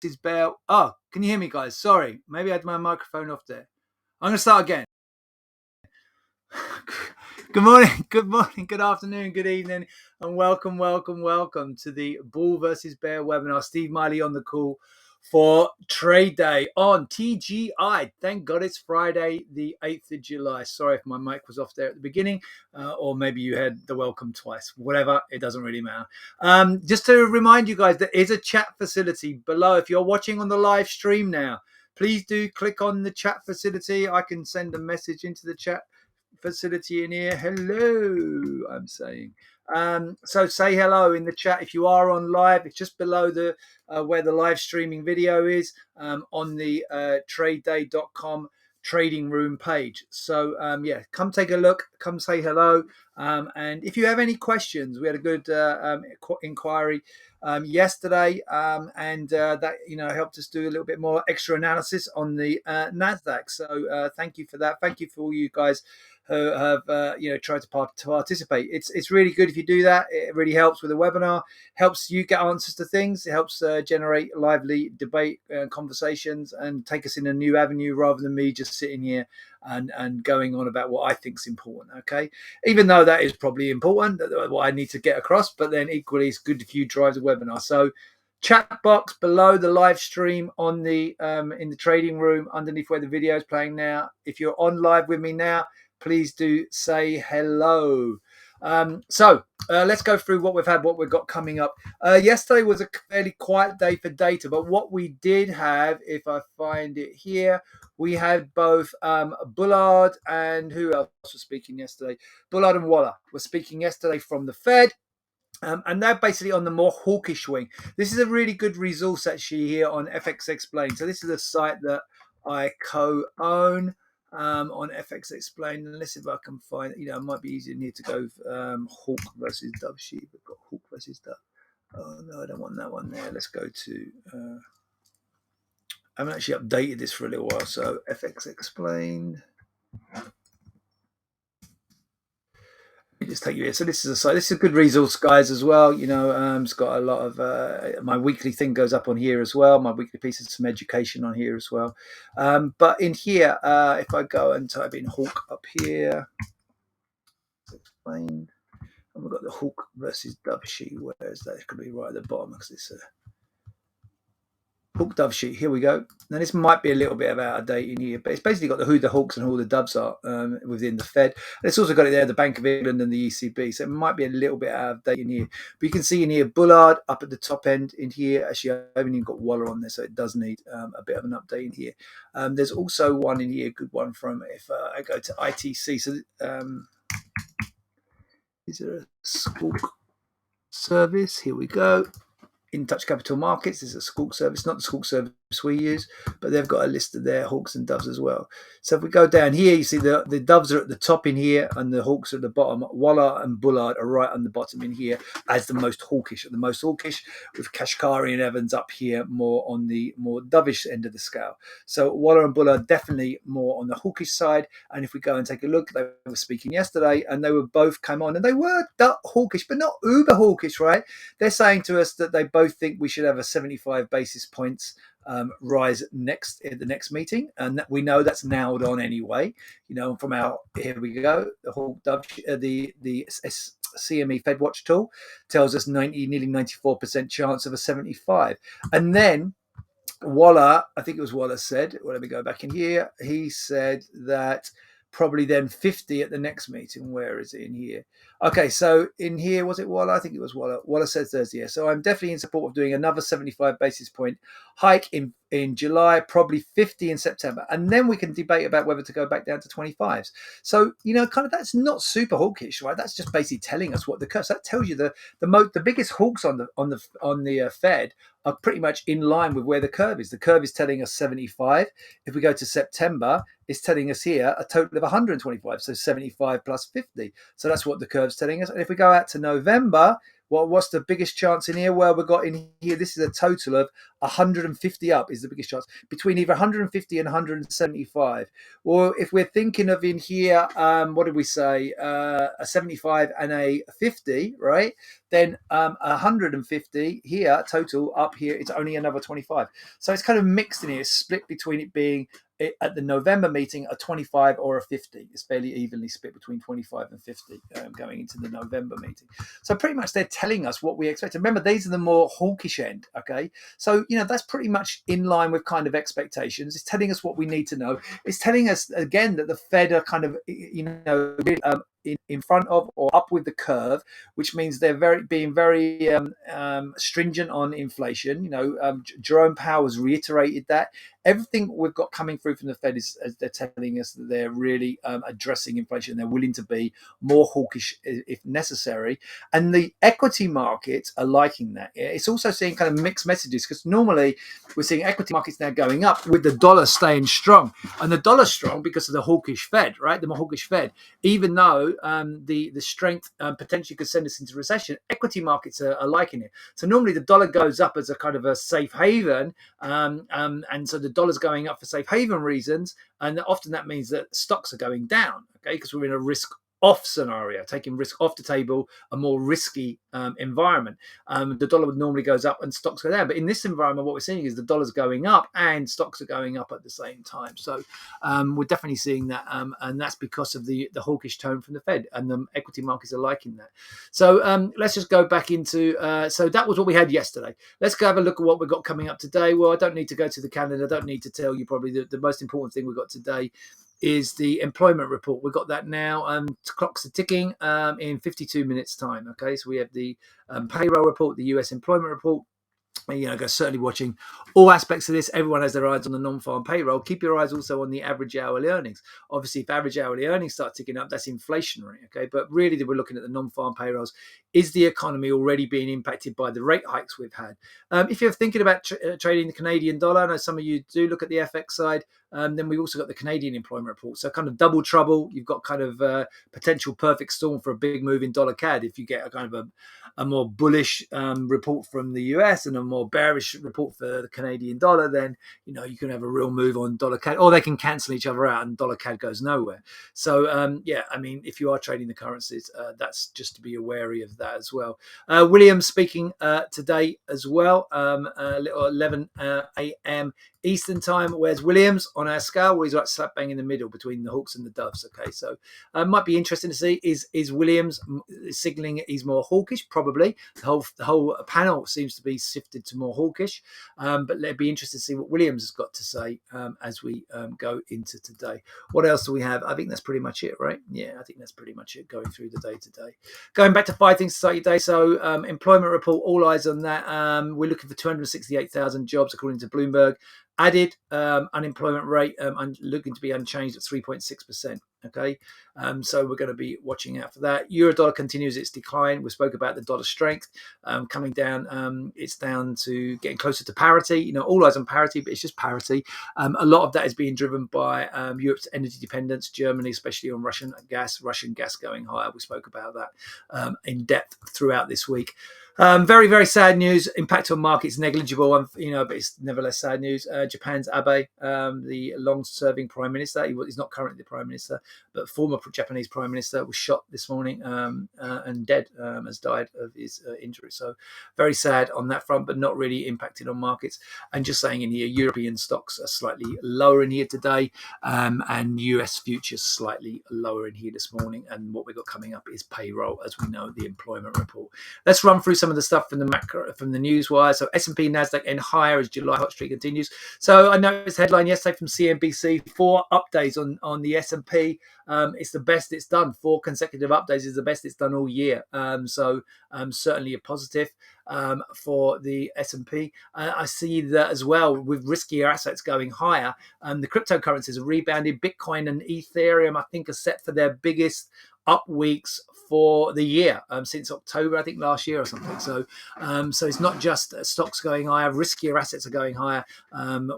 is Bear. Oh, can you hear me, guys? Sorry, maybe I had my microphone off there. I'm going to start again. Good morning, good afternoon, good evening, and welcome to the Bull versus Bear webinar. Steve Miley on the call for trade day on TGI. Thank God it's Friday, the 8th of July. Sorry if my mic was off there at the beginning, or maybe you had the welcome twice. Whatever, it doesn't really matter. Just to remind you guys, there is a chat facility below. If you're watching on the live stream now, please do click on the chat facility. I can send a message into the chat facility in here. Hello, I'm saying. So say hello in the chat if you are on live. It's just below the where the live streaming video is on the tradeday.com trading room page. So yeah, come take a look, come say hello. And if you have any questions, we had a good inquiry yesterday, and that helped us do a little bit more extra analysis on the Nasdaq. So thank you for that. Thank you for all you guys who have tried to participate. It's really good if you do that. It really helps with the webinar, helps you get answers to things. It helps generate lively debate conversations and take us in a new avenue rather than me just sitting here and going on about what I think is important. Okay, even though that is probably important, what I need to get across, but then equally it's good if you drive the webinar. So chat box below the live stream on the in the trading room underneath where the video is playing now. If you're on live with me now, please do say hello. So let's go through what we've got coming up. Yesterday was a fairly quiet day for data, but what we did have, if I find it here, we had both Bullard and who else was speaking yesterday? Bullard and Waller were speaking yesterday from the Fed. And they're basically on the more hawkish wing. This is a really good resource actually here on FX Explained. So this is a site that I co-own on FX Explained. And let's see if I can find, it might be easier in here to go Hawk versus Dove sheet. We've got Hawk versus Dove. Oh, no, I don't want that one there. Let's go to, I haven't actually updated this for a little while. So FX Explained. Just take you here. So this is a site. This is a good resource, guys, as well. It's got a lot of my weekly thing goes up on here as well. My weekly pieces, some education on here as well. But in here, if I go and type in Hawk up here, explain, and we've got the Hawk versus Dove sheet. Where is that? It could be right at the bottom because it's a Hawk Dove sheet. Here we go. Now this might be a little bit out of date in here, but it's basically got who the Hawks and who the Doves are within the Fed. And it's also got it there, the Bank of England and the ECB. So it might be a little bit out of date in here. But you can see in here Bullard up at the top end in here. Actually, I haven't even got Waller on there, so it does need a bit of an update in here. There's also one in here, a good one from if I go to ITC. So is there a Squawk service? Here we go. In Touch Capital Markets is a Squawk service, not the Squawk service we use, but they've got a list of their Hawks and Doves as well. So if we go down here, you see the Doves are at the top in here and the Hawks are at the bottom. Waller and Bullard are right on the bottom in here as the most hawkish, with Kashkari and Evans up here more on the more dovish end of the scale. So Waller and Bullard definitely more on the hawkish side. And if we go and take a look, they were speaking yesterday and they were both come on and they were hawkish, but not uber hawkish, right? They're saying to us that they both think we should have a 75 basis points rise next at the next meeting, and that we know that's nailed on anyway. From our here we go, the Hawk Dove, the CME Fed Watch tool tells us nearly 94% chance of a 75, and then Waller, I think it was Waller said. Well, let me go back in here. He said that probably then 50 at the next meeting. Where is it in here? Okay, so in here, was it Waller? I think it was Waller. Waller says Thursday. So I'm definitely in support of doing another 75 basis point hike in July, probably 50 in September. And then we can debate about whether to go back down to 25s. So, kind of that's not super hawkish, right? That's just basically telling us what the curve. So that tells you the biggest hawks on the Fed are pretty much in line with where the curve is. The curve is telling us 75. If we go to September, it's telling us here a total of 125, so 75 plus 50. So that's what the curve's telling us. And if we go out to November, What's the biggest chance in here? Well, we've got in here, this is a total of 150 up is the biggest chance, between either 150 and 175. Well, if we're thinking of in here, what did we say? A 75 and a 50, right? Then 150 here, total up here, it's only another 25. So it's kind of mixed in here, split between it being at the November meeting a 25 or a 50. It's fairly evenly split between 25 and 50 going into the November meeting. So pretty much they're telling us what we expect. Remember, these are the more hawkish end. Okay, so that's pretty much in line with kind of expectations. It's telling us what we need to know. It's telling us again that the Fed are kind of in front of or up with the curve, which means they're being very stringent on inflation. Jerome Powell's reiterated that. Everything we've got coming through from the Fed is as they're telling us that they're really addressing inflation. They're willing to be more hawkish if necessary. And the equity markets are liking that. It's also seeing kind of mixed messages, because normally we're seeing equity markets now going up with the dollar staying strong. And the dollar's strong because of the hawkish Fed, right? The more hawkish Fed. Even though the strength potentially could send us into recession, equity markets are liking it. So normally the dollar goes up as a kind of a safe haven, and so the dollar's going up for safe haven reasons, and often that means that stocks are going down, okay, because we're in a risk off scenario, taking risk off the table, a more risky environment. The dollar normally goes up and stocks go down, but in this environment what we're seeing is the dollar's going up and stocks are going up at the same time. So we're definitely seeing that, and that's because of the hawkish tone from the Fed, and the equity markets are liking that. So let's just go back into so that was what we had yesterday. Let's go have a look at what we've got coming up today. Well, I don't need to go to the calendar. I don't need to tell you. Probably the most important thing we've got today is the employment report. We've got that now. Clocks are ticking in 52 minutes time. Okay, so we have the payroll report, the US employment report. Certainly watching all aspects of this. Everyone has their eyes on the non-farm payroll. Keep your eyes also on the average hourly earnings. Obviously, if average hourly earnings start ticking up, that's inflationary. Okay, but really, we're looking at the non-farm payrolls. Is the economy already being impacted by the rate hikes we've had? If you're thinking about trading the Canadian dollar, I know some of you do look at the FX side. Then we've also got the Canadian employment report. So kind of double trouble. You've got kind of potential perfect storm for a big move in dollar CAD. If you get a kind of a more bullish report from the US and a more bearish report for the Canadian dollar, then you can have a real move on dollar CAD, or they can cancel each other out and dollar CAD goes nowhere. So if you are trading the currencies, that's just to be wary of that as well. Williams speaking today as well, a little 11 a.m. Eastern time. Where's Williams on our scale? Well, he's right slap bang in the middle between the Hawks and the Doves. Okay, so might be interesting to see is Williams signaling he's more hawkish? Probably. The whole panel seems to be shifted to more hawkish, but it'd be interesting to see what Williams has got to say as we go into today. What else do we have? I think that's pretty much it, right? Yeah, I think that's pretty much it going through the day today. Going back to Fighting Society Day, so employment report, all eyes on that. We're looking for 268,000 jobs according to Bloomberg. Added unemployment rate looking to be unchanged at 3.6%. Okay, so we're going to be watching out for that. Euro-dollar continues its decline. We spoke about the dollar strength coming down. It's down to getting closer to parity. All eyes on parity, but it's just parity. A lot of that is being driven by Europe's energy dependence, Germany, especially on Russian gas going higher. We spoke about that in depth throughout this week. Very, very sad news. Impact on markets negligible, but it's nevertheless sad news. Japan's Abe, the long-serving prime minister, he's not currently the prime minister, but former Japanese prime minister, was shot this morning and dead, has died of his injury. So very sad on that front, but not really impacted on markets. And just saying in here, European stocks are slightly lower in here today, and US futures slightly lower in here this morning. And what we've got coming up is payroll, as we know, the employment report. Let's run through some of the stuff from the news wire. So S&P, Nasdaq end higher as July hot streak continues. So I noticed headline yesterday from CNBC: 4 updays on the S&P. It's the best it's done. 4 consecutive updays is the best it's done all year. So certainly a positive for the S&P. I see that as well with riskier assets going higher. The cryptocurrencies are rebounded. Bitcoin and Ethereum, I think, are set for their biggest up weeks for the year since October, I think, last year or something. So it's not just stocks going higher, riskier assets are going higher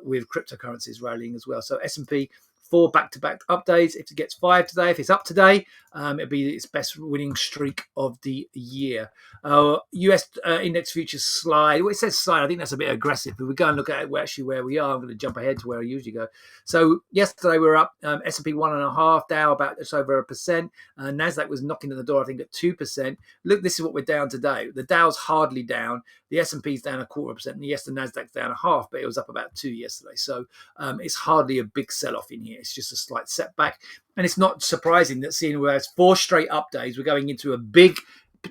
with cryptocurrencies rallying as well. So S&P 4 back-to-back up days. If it gets 5 today, if it's up today, it'll be its best winning streak of the year. US index futures slide. Well, it says slide. I think that's a bit aggressive. But we go and look at it, where we are. I'm going to jump ahead to where I usually go. So yesterday we were up. S&P 1.5, Dow about just over 1%. Nasdaq was knocking at the door, I think, at 2%. Look, this is what we're down today. The Dow's hardly down. The S&P's down 0.25%. And yes, the Nasdaq's down 0.5%, but it was up about 2 yesterday. So it's hardly a big sell-off in here. It's just a slight setback. And it's not surprising that seeing where it's 4 straight up days, we're going into a big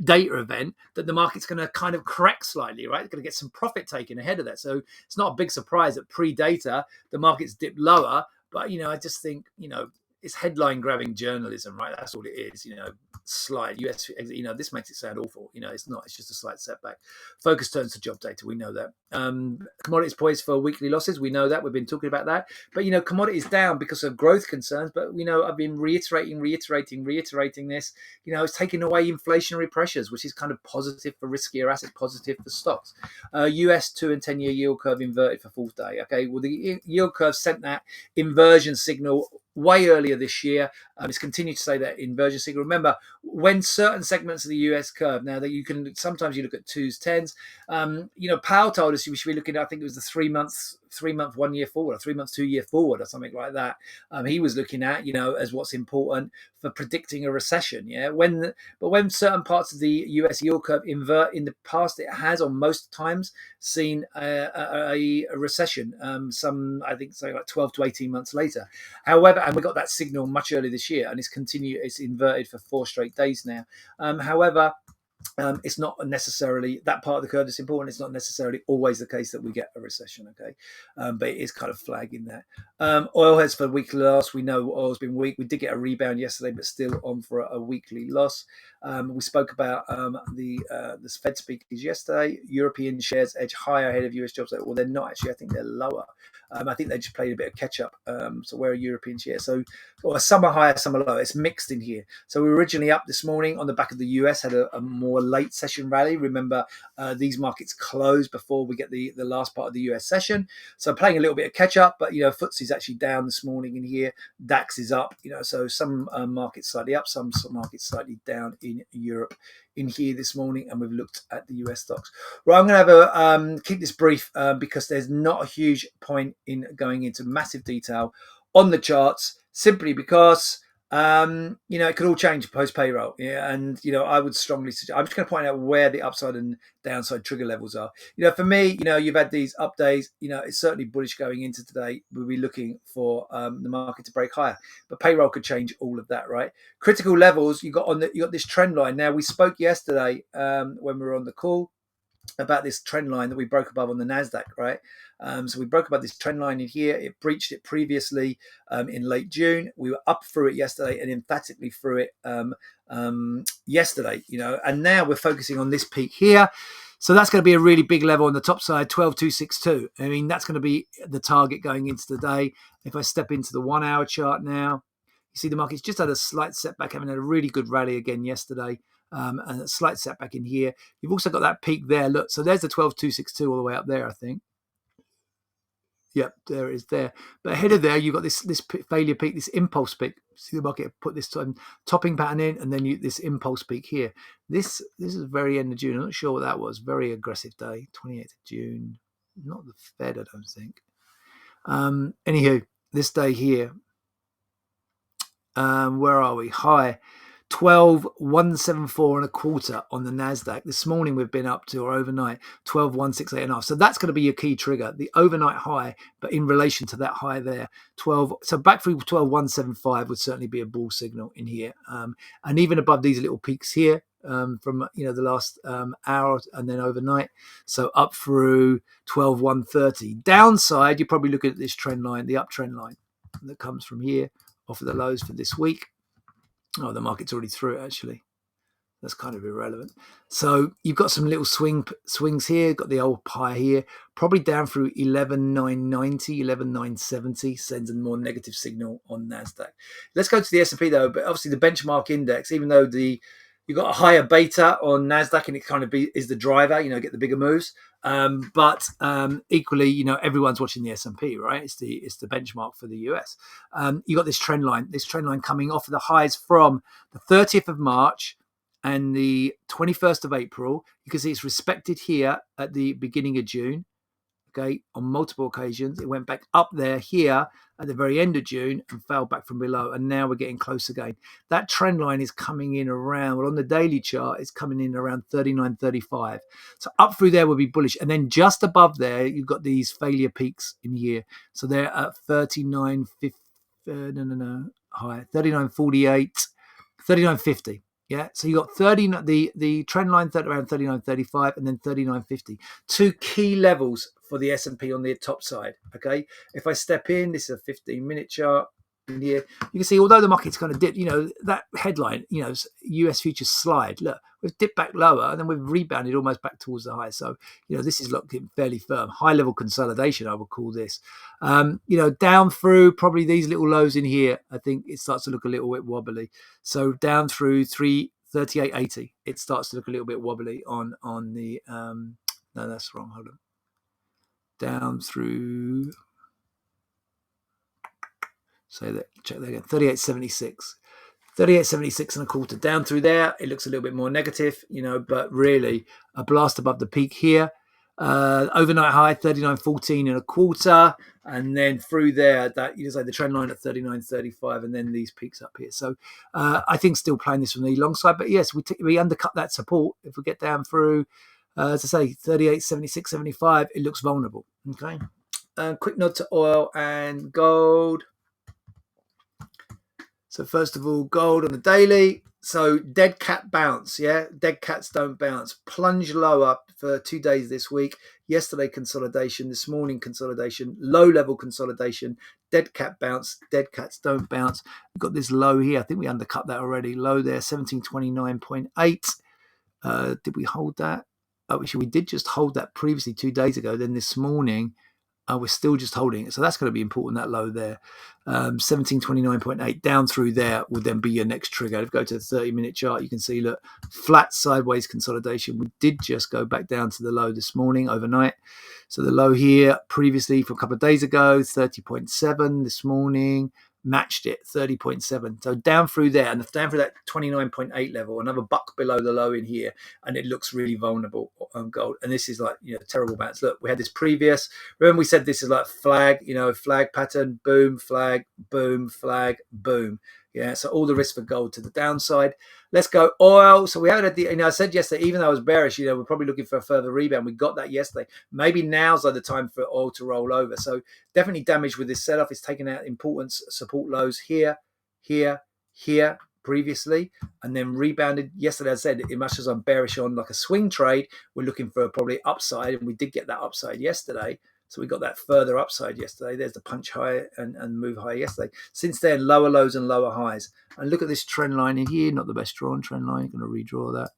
data event, that the market's going to kind of correct slightly, right? It's going to get some profit taken ahead of that. So it's not a big surprise that pre-data, the market's dipped lower. But, I just think, it's headline grabbing journalism, right? That's all it is, slide US, this makes it sound awful. It's not, it's just a slight setback. Focus turns to job data. We know that. Commodities poised for weekly losses. We know that. We've been talking about that. But, commodities down because of growth concerns. But, I've been reiterating this. It's taking away inflationary pressures, which is kind of positive for riskier assets, positive for stocks. US 2 and 10-year yield curve inverted for 4th day. Okay, well, the yield curve sent that inversion signal way earlier this year. It's continued to say that inversion signal. Remember, when certain segments of the US curve, now that sometimes you look at 2s, 10s, Powell told us we should be looking at, I think it was the 3 month 1 year forward, or 3 months 2 year forward, or something like that. He was looking at, as what's important for predicting a recession. Yeah. But when certain parts of the US yield curve invert in the past, it has, or most times, seen a recession. I think, something like 12 to 18 months later. However, and we got that signal much earlier this year, and it's inverted for 4 straight days now. However, it's not necessarily that part of the curve that's important. It's not necessarily always the case that we get a recession, okay? But it is kind of flagging that. Oil heads for weekly loss. We know oil's been weak. We did get a rebound yesterday, but still on for a weekly loss. We spoke about the Fed speakers yesterday. European shares edge higher ahead of US jobs. Well, they're not actually. I think they're lower. I think they just played a bit of catch up. So where are European shares? Or some are higher, some are lower. It's mixed in here. So we were originally up this morning on the back of the US, had a more late session rally. Remember, these markets close before we get the last part of the US session. So playing a little bit of catch up, but FTSE's actually down this morning in here. DAX is up. So some markets slightly up, some markets slightly down in Europe in here this morning, and we've looked at the US stocks. Right, I'm going to have keep this brief because there's not a huge point in going into massive detail on the charts, simply because it could all change post payroll. Yeah, and I would strongly suggest. I'm just going to point out where the upside and downside trigger levels are. For me, you've had these up days. It's certainly bullish going into today. We'll be looking for the market to break higher, but payroll could change all of that, right? Critical levels. You got this trend line. Now, we spoke yesterday when we were on the call about this trend line that we broke above on the Nasdaq, right? So we broke above this trend line in here. It breached it previously in late June. We were up through it yesterday and emphatically through it yesterday, and now we're focusing on this peak here. So that's going to be a really big level on the top side, 12,262. I mean, that's going to be the target going into the day. If I step into the 1 hour chart now, you see the market's just had a slight setback, having had a really good rally again yesterday. And a slight setback in here. You've also got that peak there. Look, so there's the 12,262 all the way up there, I think. Yep, there it is there. But ahead of there, you've got this failure peak, this impulse peak. See the market put this topping pattern in, and then this impulse peak here. This is very end of June. I'm not sure what that was. Very aggressive day, 28th of June. Not the Fed, I don't think. Anywho, this day here. Where are we? High. 12,174 and a quarter on the Nasdaq. This morning we've been up to, or overnight, 12,168 and a half. So that's going to be your key trigger, the overnight high, but in relation to that high there, 12. So back through 12,175 would certainly be a bull signal in here, and even above these little peaks here from the last hour and then overnight. So up through 12,130. Downside, you're probably looking at this trend line, the uptrend line that comes from here off of the lows for this week. Oh, the market's already through it, actually. That's kind of irrelevant. So you've got some little swings here. Got the old pie here. Probably down through 11,990, 11,970. Sends a more negative signal on NASDAQ. Let's go to the S&P, though. But obviously the benchmark index, even though you've got a higher beta on NASDAQ and it kind of is the driver, get the bigger moves. But equally, everyone's watching the S&P, right? It's the benchmark for the US. You got this trend line coming off of the highs from the 30th of March and the 21st of April. You can see it's respected here at the beginning of June. Okay, on multiple occasions. It went back up there here at the very end of June and fell back from below. And now we're getting close again. That trend line is coming in around, well, on the daily chart, it's coming in around 39.35. So up through there will be bullish. And then just above there, you've got these failure peaks in here. So they're at 39.50, higher, 39.48, 39.50. Yeah, so you got 30. The trend line around 39.35 and then 39.50. Two key levels for the S&P on the top side. Okay, if I step in, this is a 15-minute chart. In here, you can see, although the market's kind of dipped, that headline, US futures slide. Look, we've dipped back lower and then we've rebounded almost back towards the high. So, this is looking fairly firm. High level consolidation, I would call this. Down through probably these little lows in here, I think it starts to look a little bit wobbly. So down through 338.80, it starts to look a little bit wobbly on the, no, that's wrong. Hold on. Down through, say that, check that again, 38.76. 38.76 and a quarter. Down through there, it looks a little bit more negative, but really a blast above the peak here. Overnight high, 39.14 and a quarter. And then through there, that the trend line at 39.35 and then these peaks up here. So I think still playing this from the long side. But yes, we undercut that support. If we get down through, as I say, 38.76, 75, it looks vulnerable. Okay. Quick nod to oil and gold. So first of all, gold on the daily. So dead cat bounce, yeah? Dead cats don't bounce. Plunge lower for 2 days this week. Yesterday consolidation, this morning consolidation, low level consolidation, dead cat bounce, dead cats don't bounce. We've got this low here. I think we undercut that already. Low there, 1729.8. Did we hold that? Oh, actually, we did just hold that previously 2 days ago. Then this morning, we're still just holding it. So that's going to be important, that low there. 1729.8 down through there would then be your next trigger. If you go to the 30-minute chart, you can see, look, flat sideways consolidation. We did just go back down to the low this morning, overnight. So the low here previously from a couple of days ago, 30.7 this morning, matched it, 30.7. So down through there, and down through that 29.8 level, another buck below the low in here, and it looks really vulnerable on gold. And this is like, terrible bounce. Look, we had this previous, remember we said this is like flag, flag pattern, boom, flag, boom, flag, boom. Yeah, so all the risk for gold to the downside. Let's go oil. So we had I said yesterday, even though I was bearish, we're probably looking for a further rebound. We got that yesterday. Maybe now's the time for oil to roll over. So definitely damage with this sell-off. It's taken out important support lows here, here, here previously, and then rebounded. Yesterday, I said, as much as I'm bearish on like a swing trade, we're looking for probably upside, and we did get that upside yesterday. So we got that further upside yesterday. There's the punch high and move high yesterday. Since then, lower lows and lower highs. And look at this trend line in here. Not the best drawn trend line. I'm going to redraw that.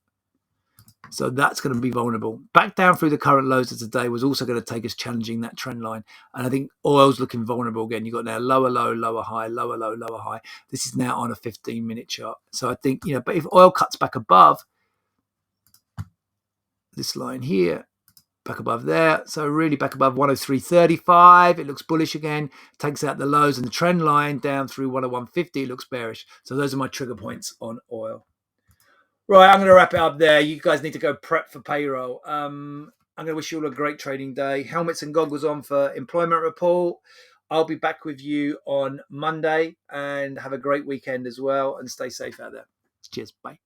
So that's going to be vulnerable. Back down through the current lows of today was also going to take us challenging that trend line. And I think oil's looking vulnerable again. You've got now lower low, lower high, lower low, lower high. This is now on a 15-minute chart. So I think, but if oil cuts back above this line here, back above there, so really back above 103.35, it looks bullish again, takes out the lows and the trend line down through 101.50, it looks bearish. So those are my trigger points on oil. Right, I'm going to wrap it up there. You guys need to go prep for payroll. I'm going to wish you all a great trading day. Helmets and goggles on for employment report. I'll be back with you on Monday, and have a great weekend as well, and stay safe out there. Cheers, bye.